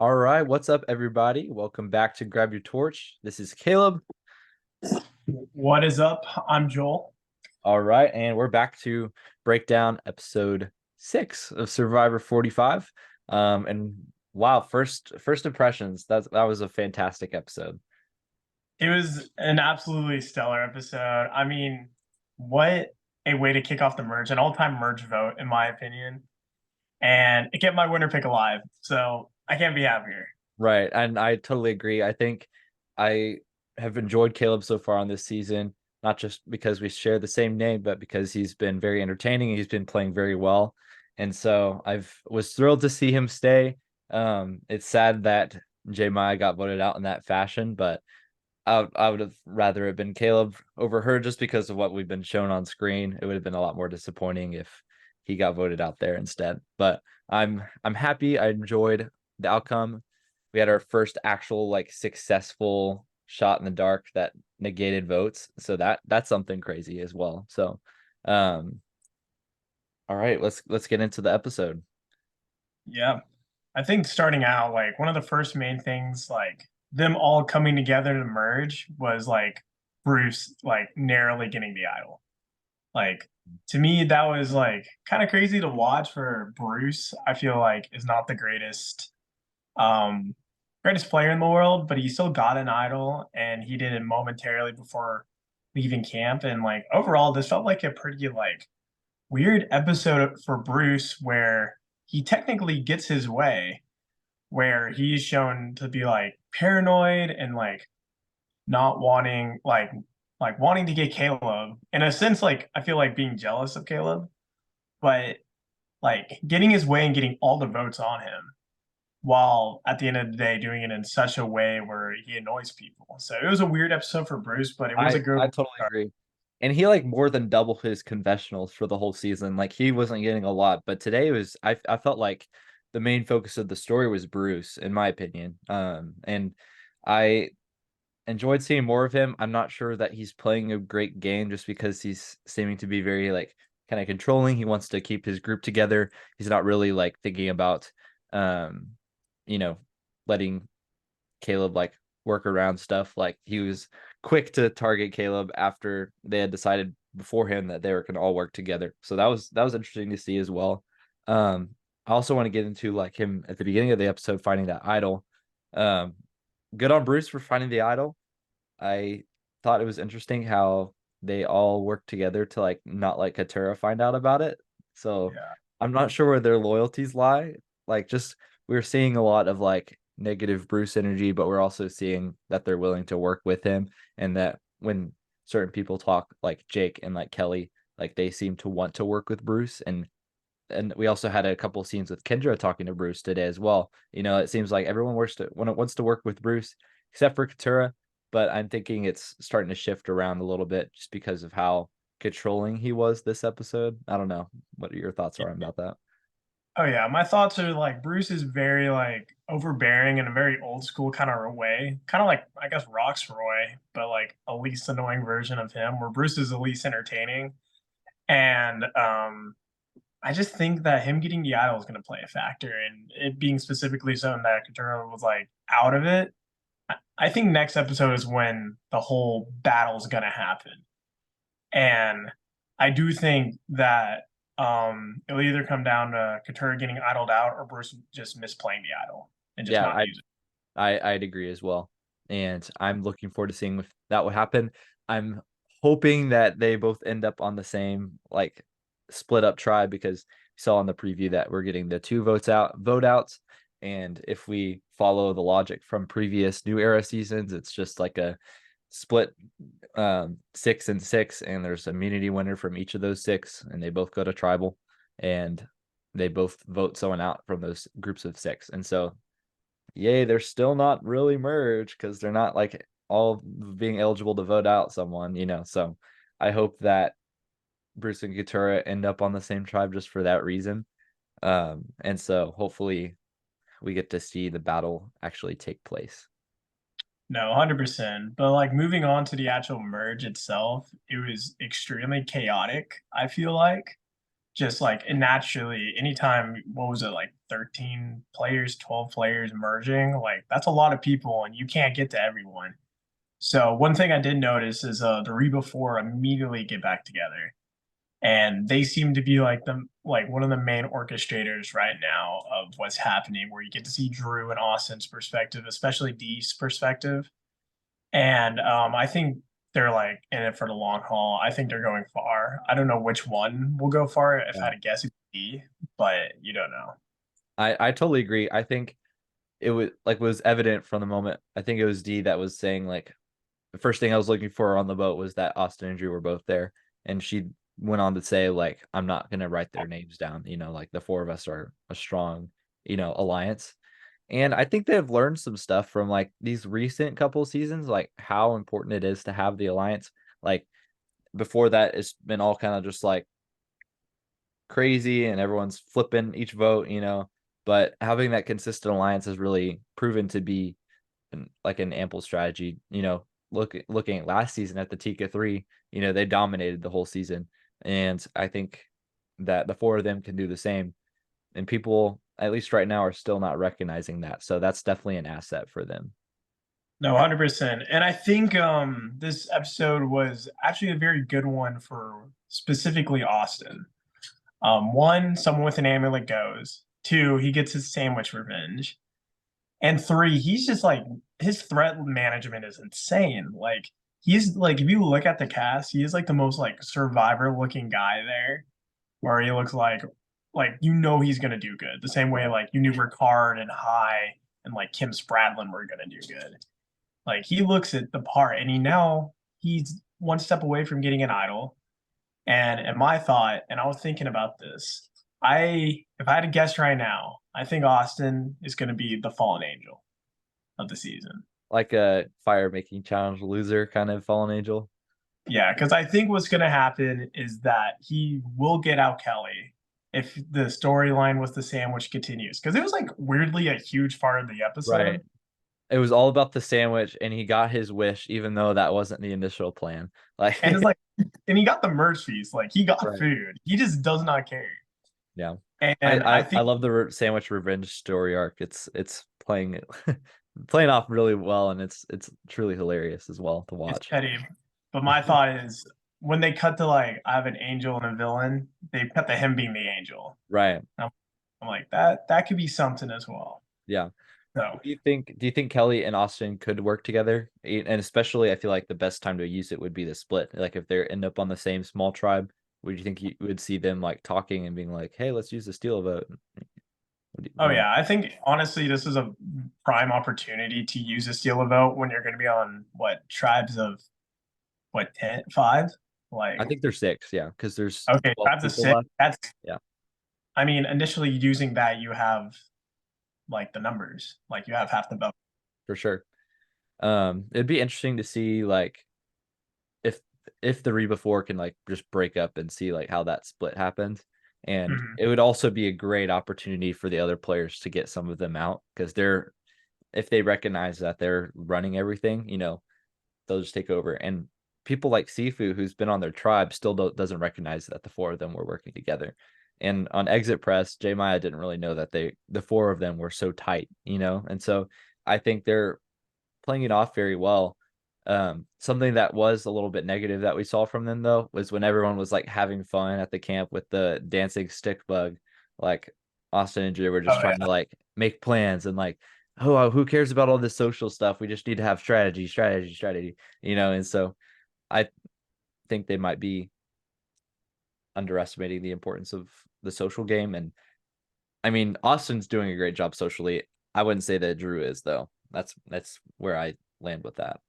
All right, what's up, everybody? Welcome back to Grab Your Torch. This is Caleb. What is up? I'm Joel. All right, and we're back to break down episode 6 of Survivor 45. And wow, first impressions. That was a fantastic episode. It was an absolutely stellar episode. I mean, what a way to kick off the merge, an all-time merge vote, in my opinion. And it kept my winner pick alive. So I can't be happier. Right, and I totally agree. I think I have enjoyed Caleb so far on this season, not just because we share the same name, but because he's been very entertaining. He's been playing very well, and so I've was thrilled to see him stay. It's sad that J Maya got voted out in that fashion, but I would have rather have been Caleb over her just because of what we've been shown on screen. It would have been a lot more disappointing if he got voted out there instead. But I'm happy. I enjoyed the outcome. We had our first actual like successful shot in the dark that negated votes. So that's something crazy as well. So um all right, let's get into the episode. Yeah. I think starting out, like one of the first main things, like them all coming together to merge was like Bruce like narrowly getting the idol. Like to me, that was like kind of crazy to watch for Bruce. I feel like is not the um greatest player in the world, but he still got an idol and he did it momentarily before leaving camp. And like overall, this felt like a pretty like weird episode for Bruce where he technically gets his way, where he's shown to be like paranoid and like not wanting like wanting to get Caleb. In a sense, like I feel like being jealous of Caleb, but like getting his way and getting all the votes on him while at the end of the day doing it in such a way where he annoys people. So it was a weird episode for Bruce, but it was a I good totally start. agree. And he like more than double his confessionals for the whole season. Like he wasn't getting a lot, but today was I felt like the main focus of the story was Bruce, in my opinion. And I enjoyed seeing more of him. I'm not sure that he's playing a great game just because he's seeming to be very like kind of controlling. He wants to keep his group together. He's not really like thinking about um, you know, letting Caleb like work around stuff. Like he was quick to target Caleb after they had decided beforehand that they were going to all work together. So that was interesting to see as well. I also want to get into like him at the beginning of the episode finding that idol. Um, Good on Bruce for finding the idol. I thought it was interesting how they all worked together to like not let Katura find out about it. So Yeah. I'm not sure where their loyalties lie. Like just we're seeing a lot of like negative Bruce energy, but we're also seeing that they're willing to work with him and that when certain people talk like Jake and like Kelly, like they seem to want to work with Bruce and we also had a couple scenes with Kendra talking to Bruce today as well. You know, it seems like everyone wants to work with Bruce except for Katura, but I'm thinking it's starting to shift around a little bit just because of how controlling he was this episode. I don't know what your thoughts are about that. Oh yeah, my thoughts are like Bruce is very like overbearing in a very old school kind of way, kind of like I guess Roy, but like a least annoying version of him, where Bruce is the least entertaining. And I just think that him getting the idol is going to play a factor, and it being specifically so that Katura was like out of it. I think next episode is when the whole battle is going to happen, and I do think that it'll either come down to Katura getting idled out or Bruce just misplaying the idol and just Yeah, not using I'd agree as well. And I'm looking forward to seeing if that will happen. I'm hoping that they both end up on the same like split up tribe because we saw in the preview that we're getting the two vote outs. And if we follow the logic from previous new era seasons, it's just like a split 6 and 6, and there's a immunity winner from each of those six, and they both go to tribal and they both vote someone out from those groups of six. And so yay, they're still not really merged because they're not like all being eligible to vote out someone, you know. So I hope that Bruce and Katura end up on the same tribe just for that reason. And so hopefully we get to see the battle actually take place. No, 100%. But like moving on to the actual merge itself, it was extremely chaotic, I feel like. just like and naturally anytime what was it like 13 players, 12 players merging, like that's a lot of people and you can't get to everyone. So one thing I did notice is the Reba Four immediately get back together. And they seem to be like the like one of the main orchestrators right now of what's happening, where you get to see Drew and Austin's perspective, especially Dee's perspective. And I think they're like in it for the long haul. I think they're going far. I don't know which one will go far. If I Yeah. had to guess, it'd be D, but you don't know. I totally agree. I think it was evident from the moment. I think it was D that was saying like the first thing I was looking for on the boat was that Austin and Drew were both there, and she went on to say like I'm not gonna write their names down. Like the four of us are a strong, alliance. And I think they've learned some stuff from like these recent couple seasons, like how important it is to have the alliance. Like before that, it's been all kind of just like crazy and everyone's flipping each vote. But having that consistent alliance has really proven to be like an ample strategy. Looking at last season at the Tika 3, they dominated the whole season. And I think that the four of them can do the same. And people, at least right now, are still not recognizing that. So that's definitely an asset for them. No, 100%. And I think this episode was actually a very good one for specifically Austin. One, someone with an amulet goes. Two, he gets his sandwich revenge. And three, he's just like his threat management is insane. Like he's like if you look at the cast, he is like the most like survivor looking guy there, where he looks like he's gonna do good. The same way like you knew Ricard and High and like Kim Spradlin were gonna do good. Like he looks at the part and he's one step away from getting an idol. And my thought, and I was thinking about this, if I had to guess right now, I think Austin is going to be the fallen angel of the season. Like a fire making challenge loser kind of fallen angel. Yeah, because I think what's going to happen is that he will get out Kelly if the storyline with the sandwich continues. Because it was like weirdly a huge part of the Right. episode. It was all about the sandwich, and he got his wish, even though that wasn't the initial plan. Like, And it's like, and he got the merch fees. Like he got right. food. He just does not care. Yeah. I And I I, I think love the sandwich revenge story arc. It's playing playing off really well, and it's truly hilarious as well to it's watch. petty. But my thought is when they cut to like I have an angel and a villain, they cut to him being the angel. Right. I'm like that could be something as well. Yeah. So Do you think Kelly and Austin could work together? And especially I feel like the best time to use it would be the split. Like if they end up on the same small tribe, would you think you would see them like talking and being like, "Hey, let's use the steel vote." oh yeah, I think honestly this is a prime opportunity to use a steal a vote when you're gonna be on what tribes of what 10, 5? I Like think there's six, yeah, because there's okay, 12 tribes of people 6. left. That's Yeah, I mean initially using that you have like the numbers. Like you have half the vote. for sure. It'd be interesting to see like if if the Reba 4 can like just break up and see like how that split happens. And Mhm. it would also be a great opportunity for the other players to get some of them out because they're if they recognize that they're running everything, they'll just take over. And people like Sifu, who's been on their tribe, still doesn't recognize that the four of them were working together. And on Exit Press, J Maya didn't really know that the four of them were so tight. And so I think they're playing it off very well. Something that was a little bit negative that we saw from them though was when everyone was like having fun at the camp with the dancing stick bug, like Austin and Drew were just Oh trying to like make plans and like, oh, who cares about all this social stuff? We just need to have strategy, strategy, strategy. And so I think they might be underestimating the importance of the social game. And I mean, Austin's doing a great job socially. I wouldn't say that Drew is though. That's where I land with that.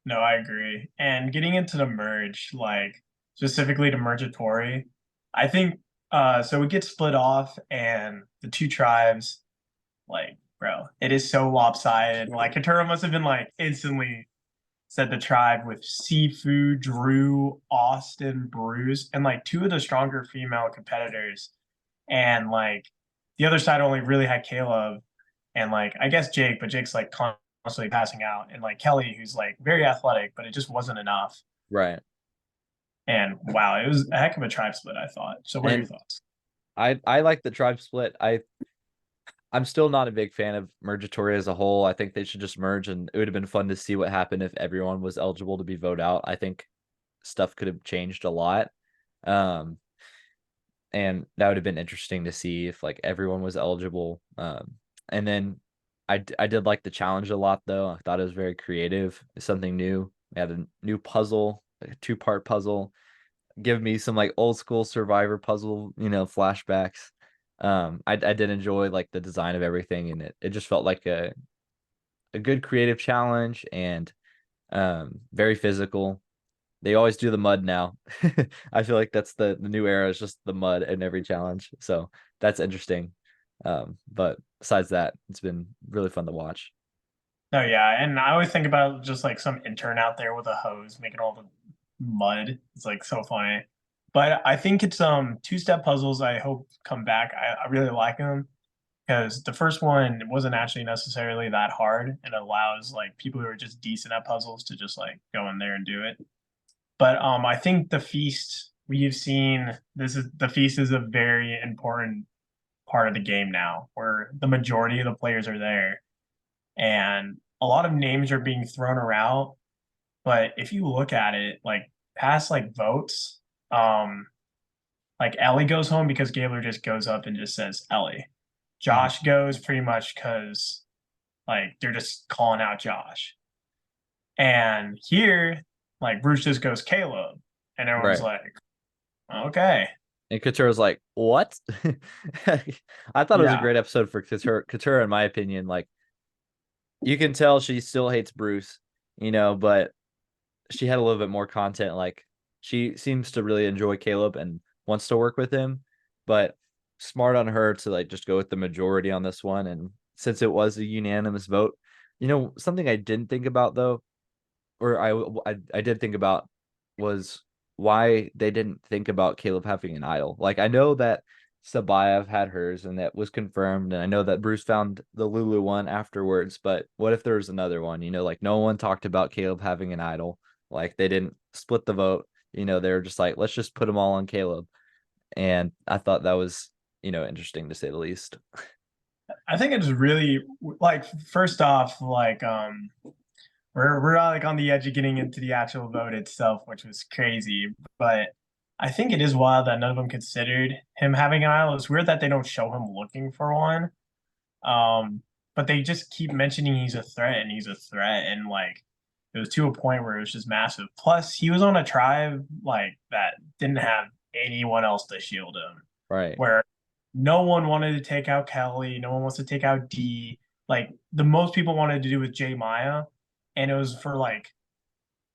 no, I agree. And getting into the merge, like specifically to Mergatory, I think so we get split off and the two tribes, like, bro, it is so lopsided. Like Katura must have been like instantly said the tribe with Seafood, Drew, Austin, Bruce, and like two of the stronger female competitors. And like the other side only really had Caleb and like I guess Jake, but Jake's like constantly passing out, and like Kelly, who's like very athletic, but it just wasn't enough. Right. And wow, it was a heck of a tribe split, I thought. So what are your And thoughts? I like the tribe split. I'm still not a big fan of Mergatory as a whole. I think they should just merge, and it would have been fun to see what happened if everyone was eligible to be voted out. I think stuff could have changed a lot. Um, and that would have been interesting to see if like everyone was eligible. And then I did like the challenge a lot though. I thought it was very creative, something new. We had a new puzzle, like a two-part puzzle. Give me some like old school Survivor puzzle, flashbacks. I did enjoy like the design of everything, and it just felt like a good creative challenge and very physical. They always do the mud now. I feel like that's the new era is just the mud in every challenge. So that's interesting. But besides that, it's been really fun to watch. Oh yeah, and I always think about just like some intern out there with a hose making all the mud. It's like so funny. But I think it's two-step puzzles I hope come back. I really like them because the first one wasn't actually necessarily that hard and allows like people who are just decent at puzzles to just like go in there and do it. But I think the feast we've seen the feast is a very important part of the game now, where the majority of the players are there, and a lot of names are being thrown around. But if you look at it, like past like votes, um, like Ellie goes home because Gabler just goes up and just says Ellie. Mhm. Josh goes pretty much because like they're just calling out Josh. And here, like Bruce just goes Caleb, and everyone's Right. like, okay, And Couture's like, what? I thought it was a yeah, great episode for Couture, in my opinion. Like, you can tell she still hates Bruce, but she had a little bit more content. Like, she seems to really enjoy Caleb and wants to work with him, but smart on her to like just go with the majority on this one. And since it was a unanimous vote, something I didn't think about though, or I did think about was why they didn't think about Caleb having an idol. Like I know that Sabayev had hers and that was confirmed, and I know that Bruce found the Lulu one afterwards, but what if there was another one? Like no one talked about Caleb having an idol. Like they didn't split the vote. They were just like, let's just put them all on Caleb. And I thought that was, interesting to say the least. I think it's really like first off, like we're like on the edge of getting into the actual vote itself, which was crazy. But I think it is wild that none of them considered him having an idol. It's weird that they don't show him looking for one. Um, but they just keep mentioning he's a threat and he's a threat, and like it was to a point where it was just massive. Plus, he was on a tribe like that didn't have anyone else to shield him, Right. where no one wanted to take out Kelly, no one wants to take out D. Like the most people wanted to do with J Maya, and it was for like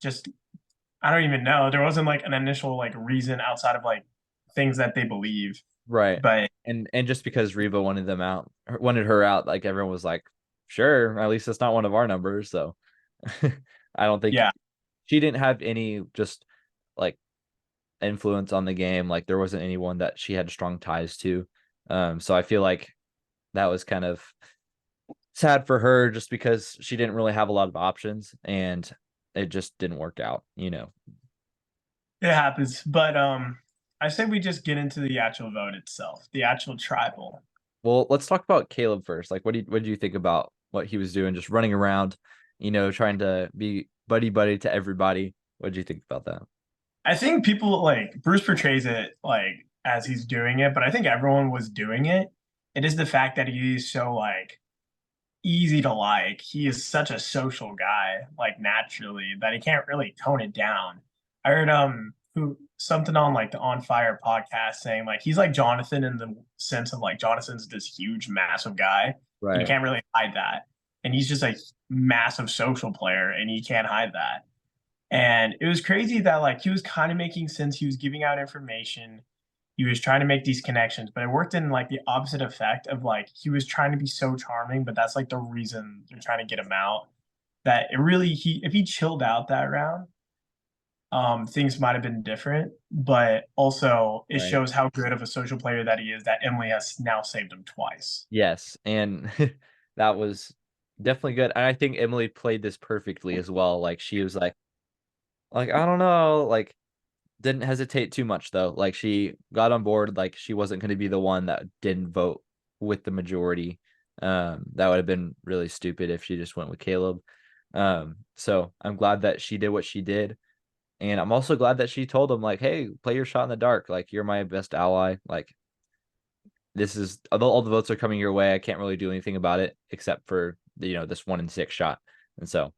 just I don't even know. There wasn't like an initial like reason outside of like things that they believe. Right. But And just because Reva wanted them out, wanted her out, like everyone was like, sure, at least it's not one of our numbers. So I don't think yeah, she didn't have any just like influence on the game. Like there wasn't anyone that she had strong ties to. So I feel like that was kind of sad for her just because she didn't really have a lot of options and it just didn't work out. it happens. But I say we just get into the actual vote itself, the actual tribal. Well, let's talk about Caleb first. Like, what do you think about what he was doing, just running around, trying to be buddy buddy to everybody? What did you think about that? I think people like Bruce portrays it like as he's doing it, but I think everyone was doing it. It is the fact that he's so like easy to like. He is such a social guy, like naturally, that he can't really tone it down. I heard who something on like the On Fire podcast saying like he's like Jonathan in the sense of like Jonathan's this huge, massive guy. You Right. can't really hide that. And he's just a massive social player and he can't hide that. And it was crazy that like he was kind of making sense. He was giving out information. He was trying to make these connections, but it worked in like the opposite effect of like he was trying to be so charming, but that's like the reason they're trying to get him out. That it really he if he chilled out that round, things might have been different. But also it Right. shows how good of a social player that he is that Emily has now saved him twice. Yes, and that was definitely good. And I think Emily played this perfectly as well. Like she was like I don't know, like didn't hesitate too much though. Like she got on board, like she wasn't going to be the one that didn't vote with the majority. That would have been really stupid if she just went with Kaleb. So I'm glad that she did what she did. And I'm also glad that she told him, like, hey, play your shot in the dark. Like, you're my best ally. Like, this is all the votes are coming your way. I can't really do anything about it except for this 1 in 6 shot. And so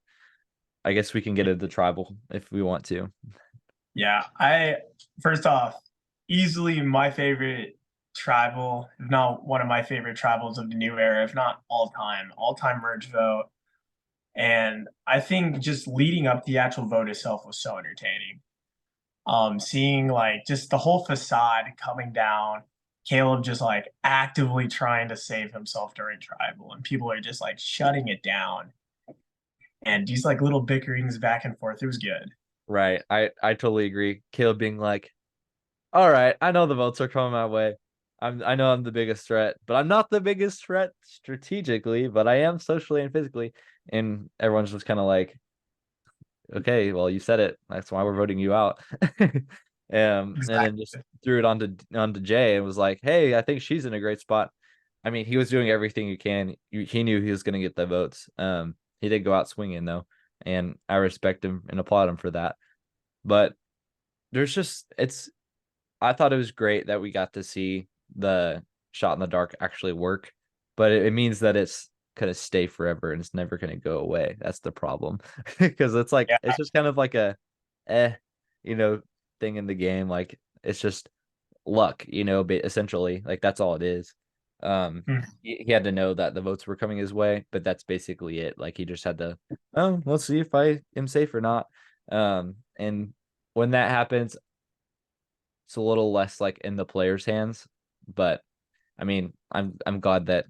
I guess we can get into the tribal if we want to. Yeah, I first off, easily my favorite tribal, if not one of my favorite tribals of the new era, if not all time merge vote. And I think just leading up the actual vote itself was so entertaining. Seeing like just the whole facade coming down, Caleb just like actively trying to save himself during tribal, and people are just like shutting it down. And these like little bickerings back and forth, it was good. Right. I totally agree. Caleb being like, all right, I know the votes are coming my way. I know I'm the biggest threat, but I'm not the biggest threat strategically, but I am socially and physically. And everyone's just kind of like, okay, well, you said it. That's why we're voting you out. And then just Exactly. threw it onto Jay and was like, hey, I think she's in a great spot. I mean, he was doing everything he can. He knew he was going to get the votes. He did go out swinging though, and I respect him and applaud him for that. But there's just it's I thought it was great that we got to see the shot in the dark actually work, but it means that it's gonna stay forever and it's never gonna go away. That's the problem. Because it's like Yeah. it's just kind of like a eh, you know, thing in the game. Like it's just luck, essentially. Like that's all it is. Hmm. He had to know that the votes were coming his way, but that's basically it. Like he just had to, oh, let's see if I am safe or not. And when that happens, it's a little less like in the player's hands. But I mean, I'm glad that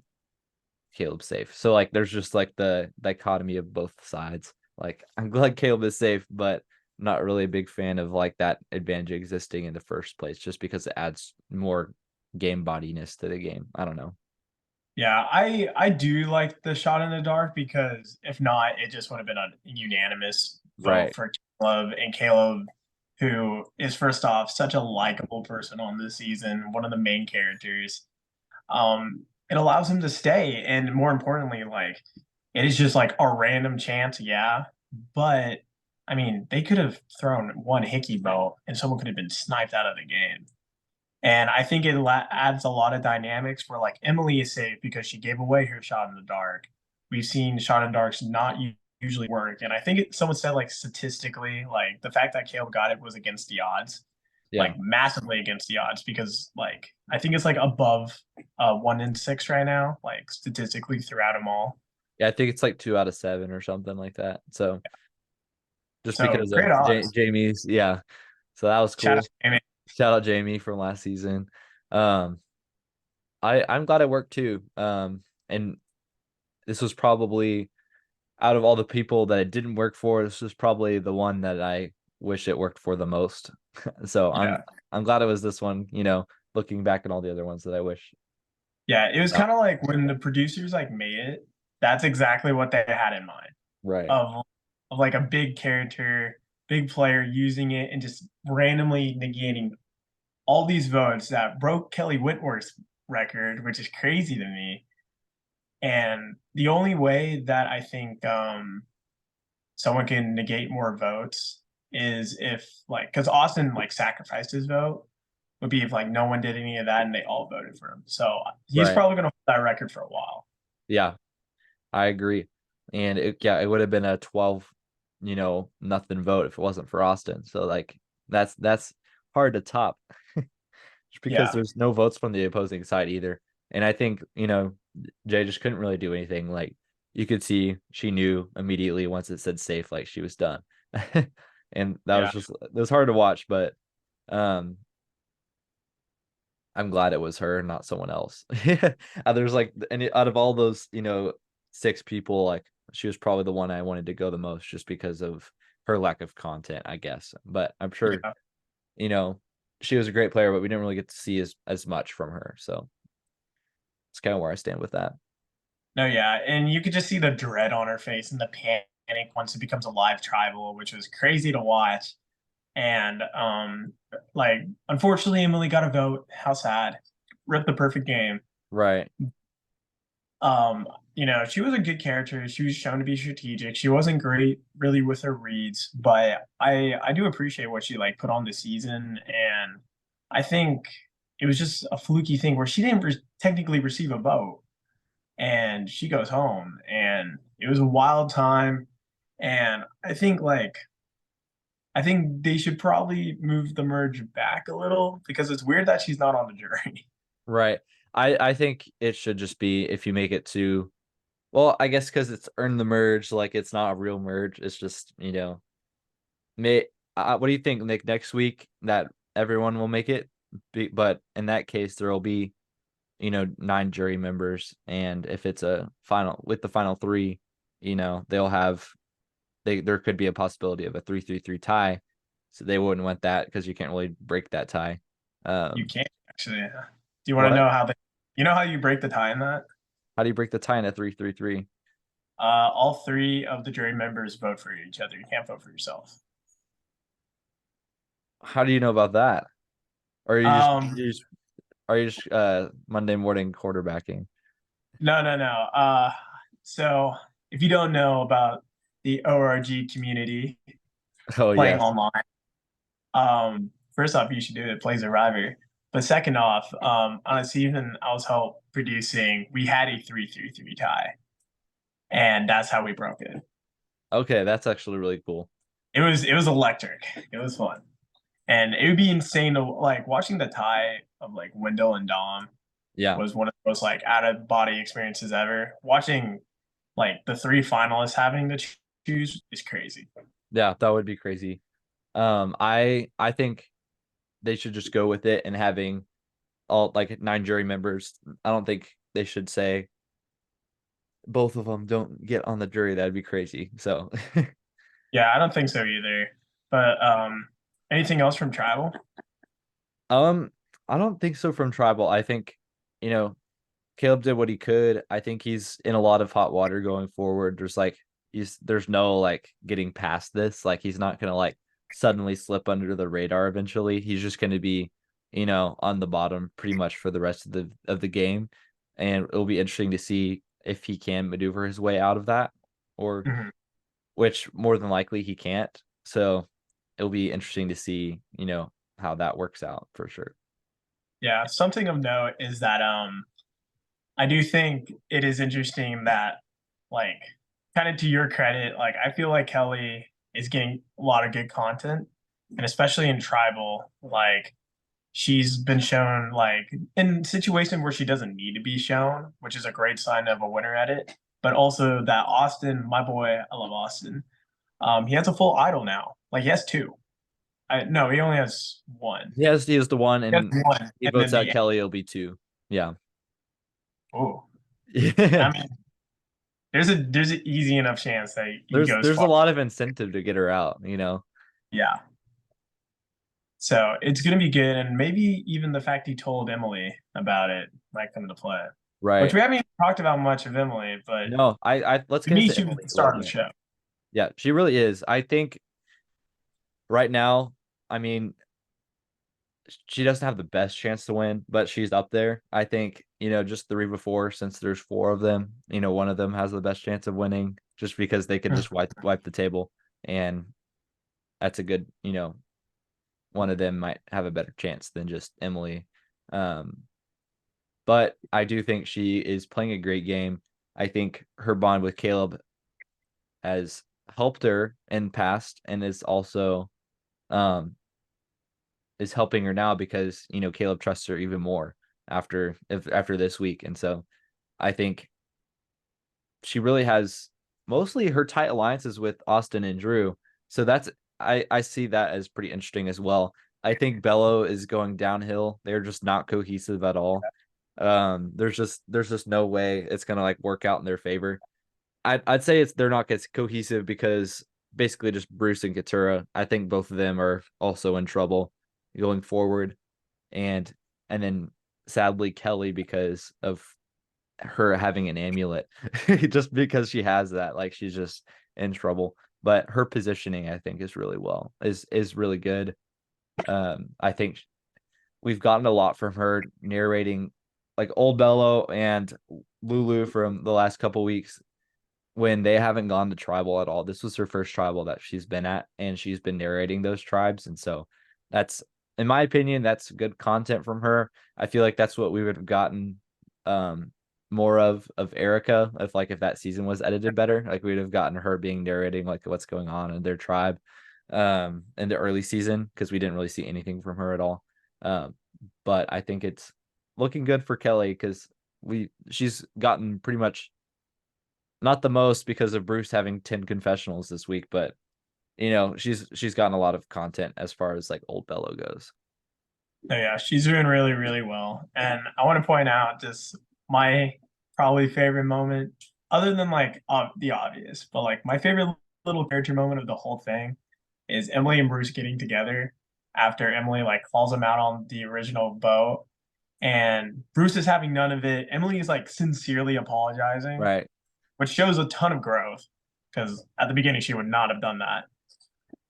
Caleb's safe. So like there's just like the dichotomy of both sides. Like I'm glad Caleb is safe, but I'm not really a big fan of like that advantage existing in the first place, just because it adds more game bodiness to the game. I don't know. Yeah, I do like the shot in the dark because if not, it just would have been a unanimous vote Right. for Caleb. And Caleb, who is first off such a likable person on this season, one of the main characters. It allows him to stay, and more importantly, like it is just like a random chance, yeah. But I mean, they could have thrown one hickey vote, and someone could have been sniped out of the game. And I think it adds a lot of dynamics where like Emily is safe because she gave away her shot in the dark. We've seen shot in darks not usually work, and I think someone said like statistically, like the fact that Caleb got it was against the odds, like Yeah. massively against the odds because like I think it's like above 1 in 6 right now, like statistically throughout them all. Yeah, I think it's like 2 out of 7 or something like that. So just So because great of odds. Jamie's, yeah. So that was Shout out cool. to Amy. Shout out Jamie from last season. Um, I'm glad it worked too. And this was probably out of all the people that it didn't work for, this was probably the one that I wish it worked for the most. So Yeah. I'm glad it was this one, looking back at all the other ones that I wish. Yeah, it was Uh, kind of like when the producers like made it, that's exactly what they had in mind. right. Of like a big character, big player using it and just randomly negating all these votes that broke Kelly Whitworth's record, which is crazy to me. And the only way that I think someone can negate more votes is if like because Austin like sacrificed his vote would be if like no one did any of that and they all voted for him. So he's Right. probably gonna hold that record for a while. Yeah, I agree. And it would have been a 12, nothing vote if it wasn't for Austin. So like that's hard to top just because Yeah. there's no votes from the opposing side either. And I think, Jay just couldn't really do anything. Like you could see she knew immediately once it said safe, like she was done. And that Yeah. was it was hard to watch, but um I'm glad it was her, not someone else. There's like any out of all those, 6 people, like she was probably the one I wanted to go the most just because of her lack of content, I guess. But I'm sure, Yeah. you know, she was a great player, but we didn't really get to see as much from her. So it's kind of where I stand with that. No, yeah. And you could just see the dread on her face and the panic once it becomes a live tribal, which was crazy to watch. And like unfortunately Emily got a vote. How sad. Ripped the perfect game. Right. Um, she was a good character. She was shown to be strategic. She wasn't great really with her reads, but I do appreciate what she like put on the season. And I think it was just a fluky thing where she didn't technically receive a vote, and she goes home, and it was a wild time. And I think they should probably move the merge back a little because it's weird that she's not on the jury. Right. I think it should just be if you make it to, well, I guess because it's earned the merge, like it's not a real merge. It's just, may what do you think, Nick, next week that everyone will make it? But in that case, there will be, 9 jury members, and if it's a final with the final 3, they'll have there could be a possibility of a 3-3-3 tie. So they wouldn't want that because you can't really break that tie. You can't actually. Do you want to What? know how you know how you break the tie in that? How do you break the tie in a 3-3-3? All three of the jury members vote for each other. You can't vote for yourself. How do you know about that? Or Um, are you just Monday morning quarterbacking? no, no, no. So if you don't know about the ORG community Oh playing yes. online, first off, you should do it. Plays a rivalry. But second off, on a season I was help producing, we had a 3-3-3 tie, and that's how we broke it. Okay, that's actually really cool. It was electric. It was fun. And it would be insane to like watching the tie of like Wendell and Dom Yeah. was one of the most like out of body experiences ever. Watching like the three finalists having to choose is crazy. Yeah, that would be crazy. I think they should just go with it and having all like 9 jury members. I don't think they should say both of them don't get on the jury. That'd be crazy. So, Yeah, I don't think so either. But anything else from travel? um, I don't think so from tribal. I think, you know, Caleb did what he could. I think he's in a lot of hot water going forward. There's no like getting past this. Like he's not gonna like suddenly slip under the radar eventually. He's just gonna be, on the bottom pretty much for the rest of the game. And it'll be interesting to see if he can maneuver his way out of that, or Mhm. which more than likely he can't. So it'll be interesting to see, how that works out for sure. Yeah, something of note is that I do think it is interesting that like kind of to your credit, like I feel like Kelly is getting a lot of good content, and especially in tribal, like she's been shown like in situations where she doesn't need to be shown, which is a great sign of a winner at it. But also that Austin, my boy, I love Austin. He has a full idol now. Like he has two. No, he only has one. He has the one, He has and one, he and votes then out the Kelly. It'll be 2. Yeah. oh, Yeah. I mean, there's an easy enough chance that he goes There's a far. lot of incentive to get her out. Yeah. So it's gonna be good, and maybe even the fact he told Emily about it might come into play. Which Right. we haven't even talked about much of Emily, but No, I let's to get me, into she was Emily the a little star of the bit. show. Yeah, she really is. I think right now, I mean, she doesn't have the best chance to win, but she's up there. I think, just 3 before, since there's 4 of them, one of them has the best chance of winning just because they can just wipe the table. And that's a good, one of them might have a better chance than just Emily. Um, but I do think she is playing a great game. I think her bond with Caleb has helped her in past and um is helping her now because Caleb trusts her even more after this week. And so I think she really has mostly her tight alliances with Austin and Drew. So I see that as pretty interesting as well. I think Bello is going downhill. They're just not cohesive at all. There's just no way it's gonna like work out in their favor. I'd say they're not as cohesive because basically just Bruce and Katura. I think both of them are also in trouble going forward, and then sadly Kelly because of her having an amulet, just because she has that, like she's just in trouble. but her positioning, I think, is really good. I think we've gotten a lot from her narrating, like Old Bello and Lulu from the last couple weeks when they haven't gone to tribal at all. This was her first tribal that she's been at, and she's been narrating those tribes. And so that's, in my opinion, that's good content from her. I feel like that's what we would have gotten more of Erica if that season was edited better. Like we'd have gotten her being narrating like what's going on in their tribe in the early season, because we didn't really see anything from her at all. But I think it's looking good for Kelly because she's gotten pretty much, not the most because of Bruce having 10 confessionals this week, but she's gotten a lot of content as far as like Old Bello goes. So yeah, she's doing really, really well. And I want to point out just my probably favorite moment, other than like the obvious, but like my favorite little character moment of the whole thing is Emily and Bruce getting together after Emily like calls him out on the original boat. And Bruce is having none of it. Emily is like sincerely apologizing, Right. which shows a ton of growth because at the beginning she would not have done that.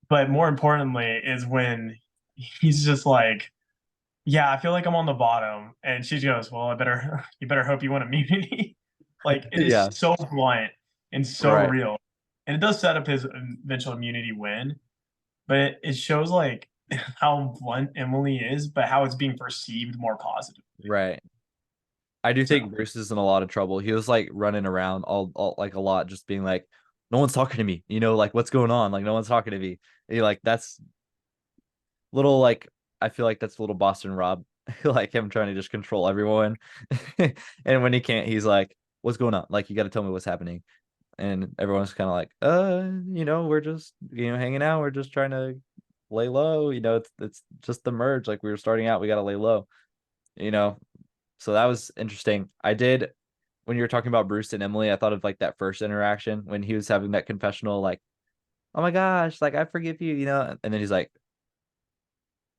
But more importantly is when he's just like, yeah, I feel like I'm on the bottom. And she goes, well, you better hope you win immunity. Like it is Yeah. so blunt and so Right. real. And it does set up his eventual immunity win, but it shows like how blunt Emily is, but how it's being perceived more positively. Right. I do So think Bruce is in a lot of trouble. He was like running around all like a lot, just being like, no one's talking to me, like what's going on? Like no one's talking to me. Like that's little like, I feel like that's a little Boston Rob, like him trying to just control everyone. And when he can't, he's like, what's going on? Like you got to tell me what's happening. And everyone's kind of like, we're just, hanging out. We're just trying to lay low. It's just the merge. Like we were starting out, we got to lay low, you know. So that was interesting. I did, when you were talking about Bruce and Emily, I thought of like that first interaction when he was having that confessional, like, oh my gosh, like I forgive you, and then he's like,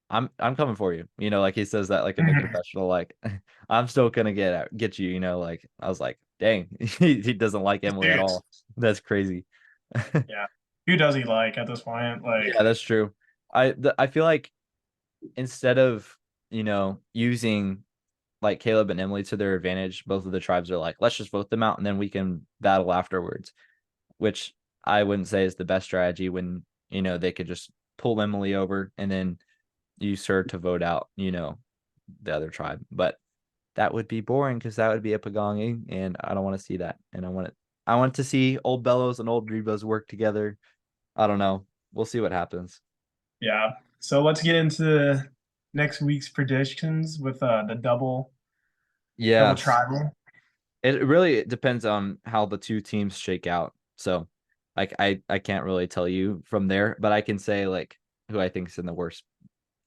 I'm coming for you, like he says that like in the confessional, like I'm still gonna get you, like I was like, dang, he doesn't like Emily at dude, all. That's crazy. yeah. Who does he like at this point? Like Yeah, that's true. I feel like instead of using like Kaleb and Emily to their advantage, both of the tribes are like, let's just vote them out and then we can battle afterwards, which I wouldn't say is the best strategy when they could just pull Emily over and then use her to vote out the other tribe. But that would be boring because that would be a pagonging, and I don't want to see that. And I want to see Old Bellows and Old Rebos work together. I don't know. We'll see what happens. yeah. So let's get into next week's predictions with the double Yeah, tribal. it really depends on how the two teams shake out. So, like, I can't really tell you from there, but I can say like who I think is in the worst,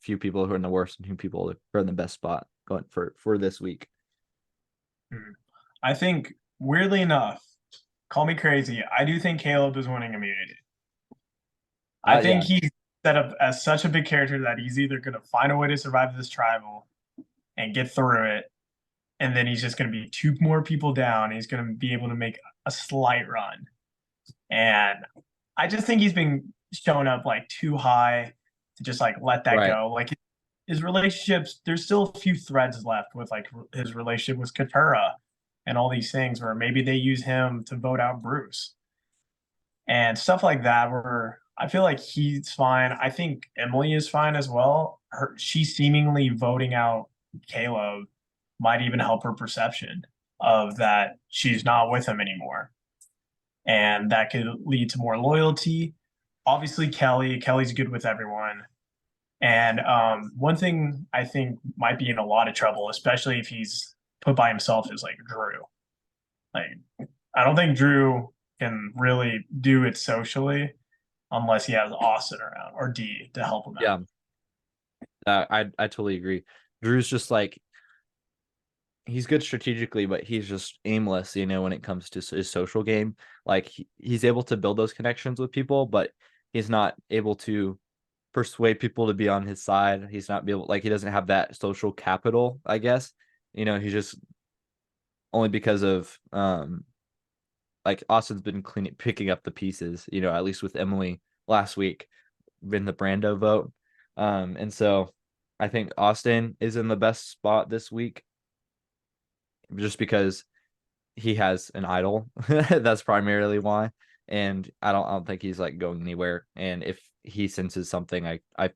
few people who are in the worst, and few people who are in the best spot going for this week. Hmm. I think weirdly enough, call me crazy. I do think Caleb is winning immunity. I Yeah, think he's set up as such a big character that he's either going to find a way to survive this tribal and get through it, and then he's just going to be two more people down. He's going to be able to make a slight run. And I just think he's been showing up like too high to just like let that right. go. Like his relationships, there's still a few threads left with like his relationship with Katura and all these things where maybe they use him to vote out Bruce and stuff like that. Where I feel like he's fine. I think Emily is fine as well. She seemingly voting out Caleb might even help her perception of that she's not with him anymore, and that could lead to more loyalty. Obviously, Kelly's good with everyone. And one thing I think might be in a lot of trouble, especially if he's put by himself, is like Drew. Like, I don't think Drew can really do it socially unless he has Austin around or D to help him out. Yeah, I totally agree. Drew's just like, he's good strategically, but he's just aimless, when it comes to his social game. Like he's able to build those connections with people, but he's not able to persuade people to be on his side. He's not be able, like he doesn't have that social capital, I guess. He's just only because of like Austin's been picking up the pieces, at least with Emily last week, been the Brando vote. And so I think Austin is in the best spot this week just because he has an idol. That's primarily why. And I don't think he's like going anywhere. And if he senses something, I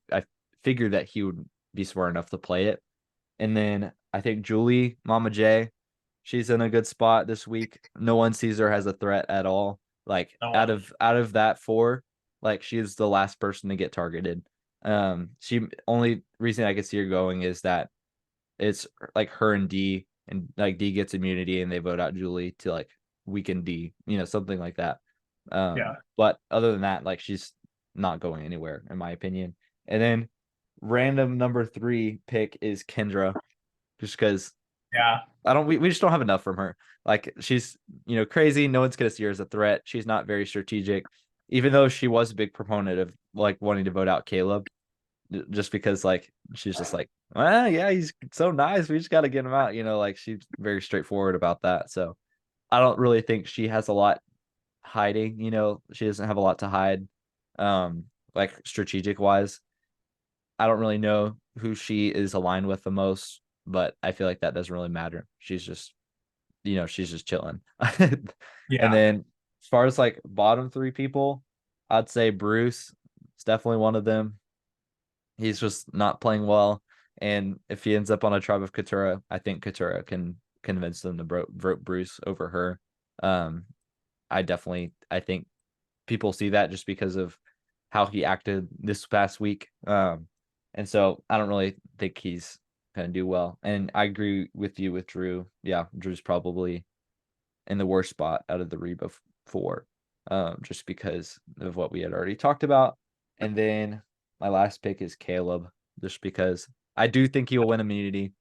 figure that he would be smart enough to play it. And then I think Julie, Mama J, she's in a good spot this week. No one sees her as a threat at all. Like No out one. of out of that four, like she is the last person to get targeted. She only reason I could see her going is that it's like her and D, and like D gets immunity and they vote out Julie to like weaken D, something like that. Yeah. But other than that, like she's not going anywhere in my opinion. And then random number 3 pick is Kendra, just because Yeah. we just don't have enough from her. Like she's, crazy. No one's gonna see her as a threat. She's not very strategic, even though she was a big proponent of like wanting to vote out Kaleb, just because like she's just like, well, yeah, he's so nice. We just got to get him out. Like she's very straightforward about that. So I don't really think she has a lot hiding. She doesn't have a lot to hide, like strategic wise. I don't really know who she is aligned with the most, but I feel like that doesn't really matter. She's just chilling. And Yeah. then as far as like bottom 3 people, I'd say Bruce is definitely one of them. He's just not playing well. And if he ends up on a tribe of Katura, I think Katura can convince them to vote Bruce over her. Um, I think people see that just because of how he acted this past week. And so I don't really think he's going to do well. And I agree with you with Drew. Yeah, Drew's probably in the worst spot out of the Reba 4, just because of what we had already talked about. And then my last pick is Kaleb, just because I do think he will win immunity,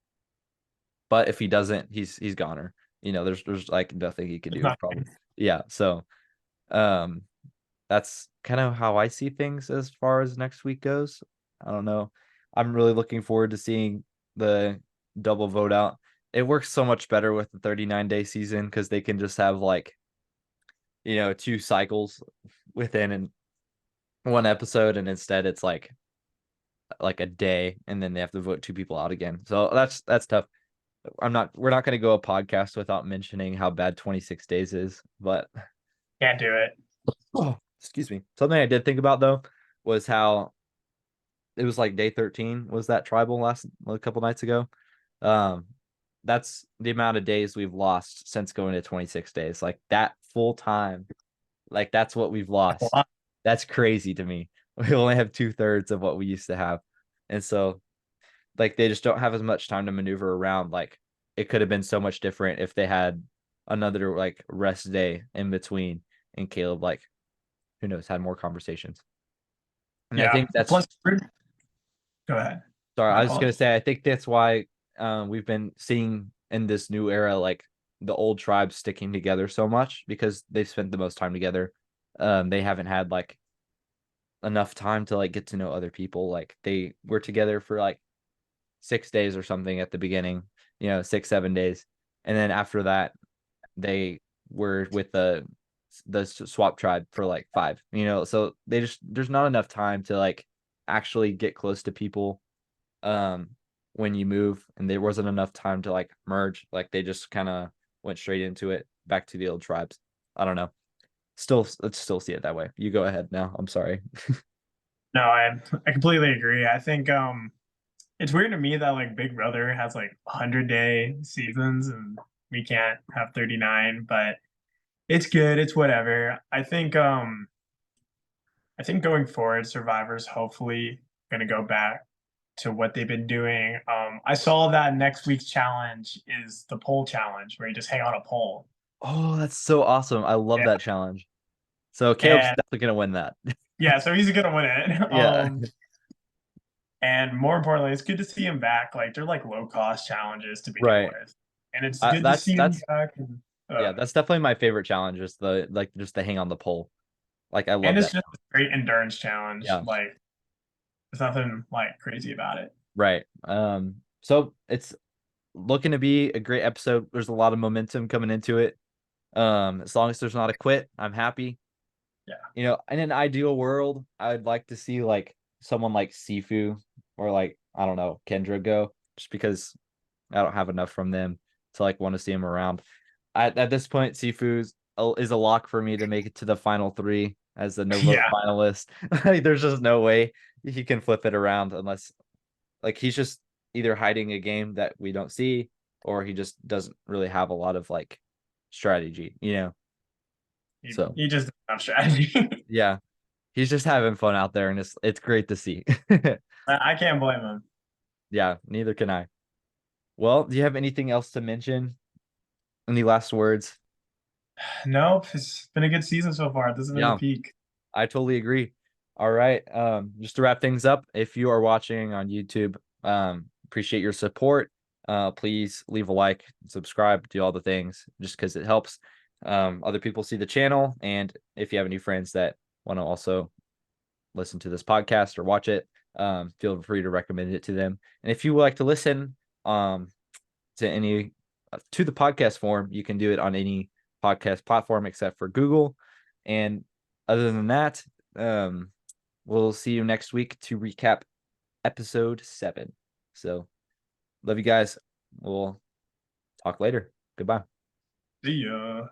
but if he doesn't, he's goner. There's like nothing he can It's do not. probably. Yeah, so um, that's kind of how I see things as far as next week goes. I don't know. I'm really looking forward to seeing the double vote out. It works so much better with the 39-day season because they can just have like, 2 cycles within one episode, and instead it's like a day, and then they have to vote 2 people out again. So that's tough. We're not going to go a podcast without mentioning how bad 26 days is, but Can't do it. oh, excuse me. Something I did think about though was how it was like day 13 was that tribal last a couple nights ago. Um, that's the amount of days we've lost since going to 26 days. Like that full time, like that's what we've That's a lost. lot. That's crazy to me. We only have 2/3 of what we used to have. And so like they just don't have as much time to maneuver around. Like it could have been so much different if they had another like rest day in between, and Caleb, like, who knows, had more conversations. And I Yeah. think that's Plus, go ahead. sorry, My I was just gonna apologies. say I think that's why we've been seeing in this new era like the old tribes sticking together so much because they've spent the most time together. They haven't had like enough time to like get to know other people. Like they were together for like 6 days or something at the beginning, 6, 7 days, and then after that they were with the swap tribe for like 5. So there's not enough time to like actually get close to people um when you move, and there wasn't enough time to like merge. Like they just kind of went straight into it, back to the old tribes. I don't know. Still, let's still see it that way. You go ahead now. I'm sorry. No, I completely agree. I think it's weird to me that like Big Brother has like 100-day seasons and we can't have 39, but it's good. It's whatever. I think going forward, Survivor's hopefully gonna go back to what they've been doing. I saw that next week's challenge is the pole challenge where you just hang on a pole. Oh, that's so awesome. I love Yeah. that challenge. So Caleb's And definitely gonna win that. yeah, so he's gonna win it. Yeah. And more importantly, it's good to see him back. Like they're like low cost challenges to begin Right. with. And it's good to see him That's back. And, yeah, that's definitely my favorite challenge, is the like just the hang on the pole. Like I and love it's that. just a great endurance challenge. Yeah. Like there's nothing like crazy about it. Right. So it's looking to be a great episode. There's a lot of momentum coming into it. As long as there's not a quit, I'm happy. Yeah. You know, in an ideal world, I'd like to see like someone like Sifu or like I don't know, Kendra go, just because I don't have enough from them to like want to see him around. At this point, is a lock for me to make it to the final three as the no vote Yeah. finalist. Like, there's just no way he can flip it around unless like he's just either hiding a game that we don't see or he just doesn't really have a lot of like strategy, you know. So He just doesn't have strategy. yeah, he's just having fun out there, and it's great to see. I can't blame him. Yeah, neither can I. Well, do you have anything else to mention? Any last words? Nope. It's been a good season so far. This has been the Yeah, peak. I totally agree. All right. Just to wrap things up, if you are watching on YouTube, appreciate your support. Please leave a like, subscribe, do all the things just because it helps other people see the channel. And if you have any friends that want to also listen to this podcast or watch it, feel free to recommend it to them. And if you would like to listen to any to the podcast form, you can do it on any podcast platform except for Google. And other than that, um, we'll see you next week to recap episode 7. So, love you guys. We'll talk later. Goodbye. See ya.